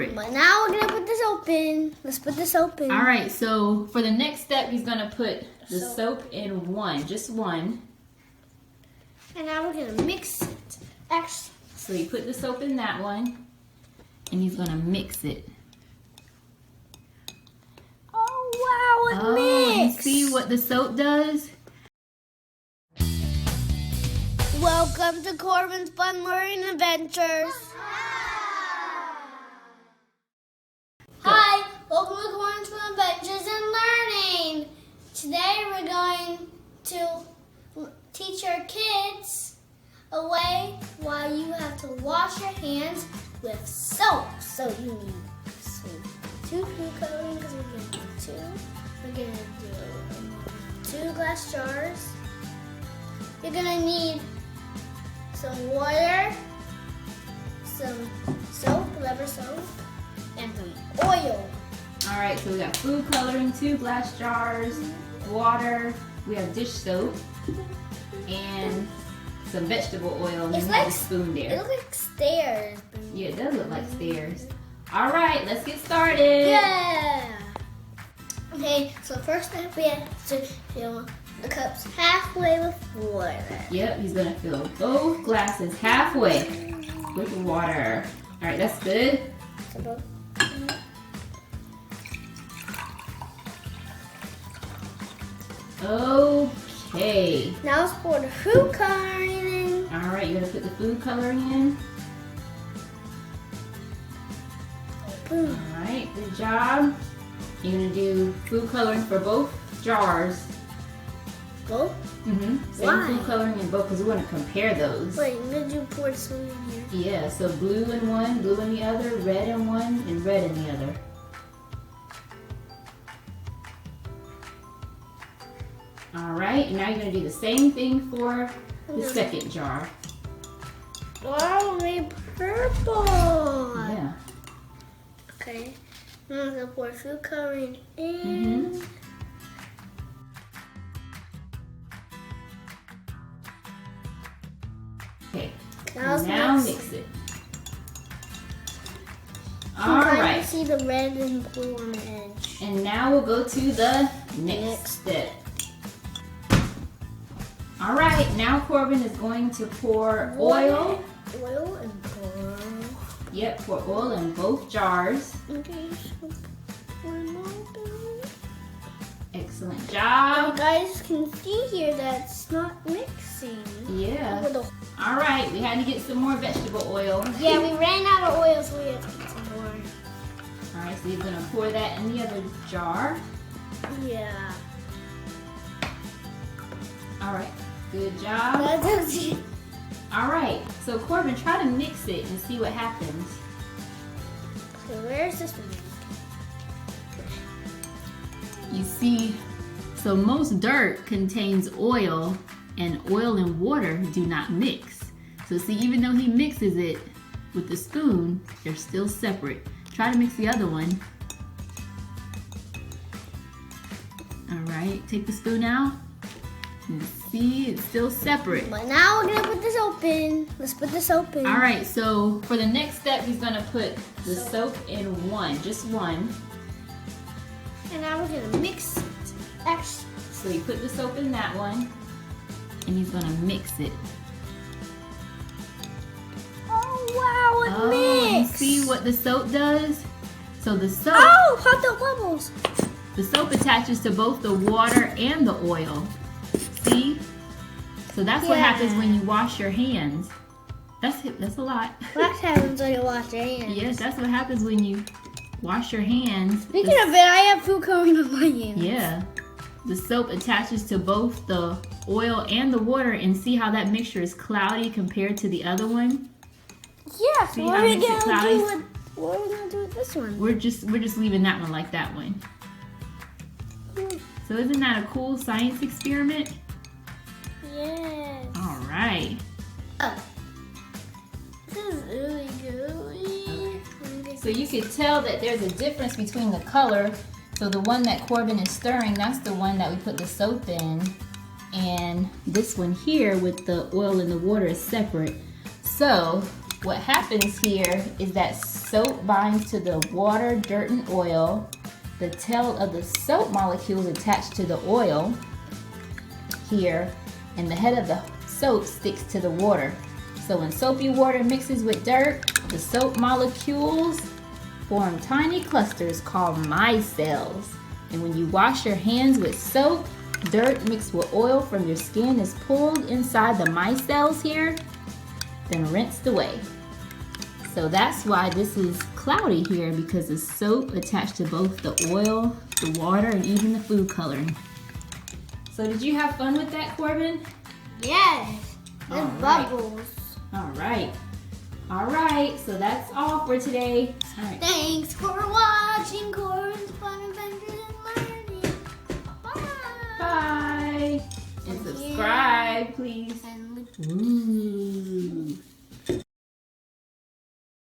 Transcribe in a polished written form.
But now we're gonna put this open. Let's put this open. All right, so for the next step, he's gonna put the soap in just one. And now we're gonna mix it. So you put the soap in that one, and he's gonna mix it. Oh wow, it mixed. You see what the soap does? Welcome to Corban's Fun Learning Adventures. Hi, welcome to Corban's Fun Adventures and Learning. Today we're going to teach our kids a way why you have to wash your hands with soap. So you need two food coloring because we're going to do two. We're going to do 2 glass jars. You're going to need some water, some soap, leather soap, and some oil. All right, so we got food coloring, 2 glass jars, water, we have dish soap, and some vegetable oil, and then we have a spoon there. It looks like stairs. Yeah, it does look like stairs. All right, let's get started. Yeah. Okay, so first step we have to fill the cups halfway with water. Yep, he's gonna fill both glasses halfway with water. All right, that's good. Okay. Now let's pour the food coloring in. All right, you're gonna put the food coloring in. Boom. All right, good job. You're gonna do food coloring for both jars. Both? Same food coloring in both because we want to compare those. Wait, did you pour this one in here? Yeah, so blue in one, blue in the other, red in one, and red in the other. All right, and now you're gonna do the same thing for the second jar. Oh, made purple. Yeah. Okay, now I'm gonna pour food coloring in. Okay, Now mix it. You All can right. see the red and blue on the edge. And now we'll go to the next step. All right, now Corbin is going to pour oil. Oil and pour. Yep, pour oil in both jars. Okay, so pour them open. Excellent You job. guys can see here that it's not mixing. Yeah. All right, we had to get some more vegetable oil. Yeah, we ran out of oil, so we have to get some more. All right, so you're gonna pour that in the other jar. Yeah. All right, good job. That's it. All right, so Corbin, try to mix it and see what happens. So where's this one? You see, so most dirt contains oil, and oil and water do not mix. So see, even though he mixes it with the spoon, they're still separate. Try to mix the other one. All right, take the spoon out. And see, it's still separate. But now we're gonna put this open. Let's put this open. All right, so for the next step, he's gonna put the soap in just one. And now we're gonna mix it. So you put the soap in that one, and he's gonna mix it. Oh wow, it You mixed. see what the soap does? So the soap, Oh, hot dog bubbles. the soap attaches to both the water and the oil. See? So that's what happens when you wash your hands. That's it. That's a lot. What happens when you wash your hands? Yes, that's what happens when you wash your hands. Speaking of it, I have food coloring on my hands. Yeah. The soap attaches to both the oil and the water, and see how that mixture is cloudy compared to the other one? Yeah, See so how what are it we makes it gonna cloudy? do with what are we gonna do with this one? We're just leaving that one like that one. So isn't that a cool science experiment? Yes. All right. This is really gooey. So you could tell that there's a difference between the color. So the one that Corbin is stirring, that's the one that we put the soap in. And this one here with the oil and the water is separate. So what happens here is that soap binds to the water, dirt, and oil. The tail of the soap molecules attach to the oil here, and the head of the soap sticks to the water. So when soapy water mixes with dirt, the soap molecules form tiny clusters called micelles. And when you wash your hands with soap, dirt mixed with oil from your skin is pulled inside the micelles here, then rinsed away. So that's why this is cloudy here, because the soap attached to both the oil, the water, and even the food coloring. So did you have fun with that, Corbin? Yes. There's bubbles. All right. All right, so that's all for today. All right. Thanks for watching Corban's Fun Adventures and Learning. Bye. Bye. And subscribe, please. And Ooh.